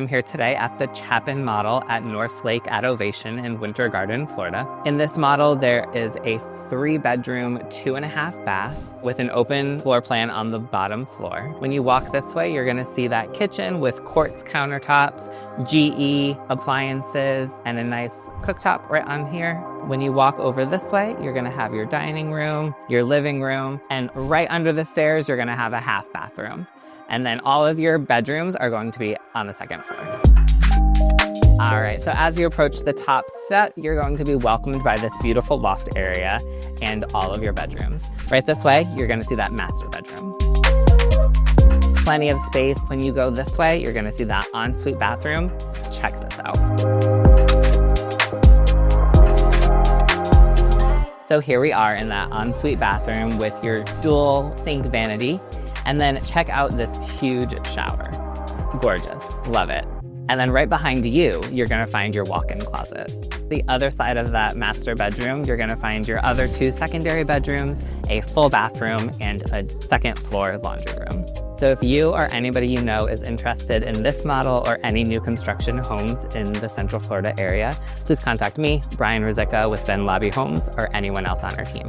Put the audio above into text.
I'm here today at the Chapin model at Northlake at Ovation in Winter Garden, Florida. In this model, there is a 3-bedroom, 2.5 bath with an open floor plan on the bottom floor. When you walk this way, you're gonna see that kitchen with quartz countertops, GE appliances, and a nice cooktop right on here. When you walk over this way, you're gonna have your dining room, your living room, and right under the stairs, you're gonna have a half bathroom. And then all of your bedrooms are going to be on the second floor. All right, so as you approach the top step, you're going to be welcomed by this beautiful loft area and all of your bedrooms. Right this way, you're gonna see that master bedroom. Plenty of space. When you go this way, you're gonna see that ensuite bathroom. Check this out. So here we are in that ensuite bathroom with your dual sink vanity. And then check out this huge shower. Gorgeous, love it. And then right behind you, you're gonna find your walk-in closet. The other side of that master bedroom, you're gonna find your other 2 secondary bedrooms, a full bathroom, and a second floor laundry room. So if you or anybody you know is interested in this model or any new construction homes in the Central Florida area, please contact me, Brian Ruzicka with Laube Homes, or anyone else on our team.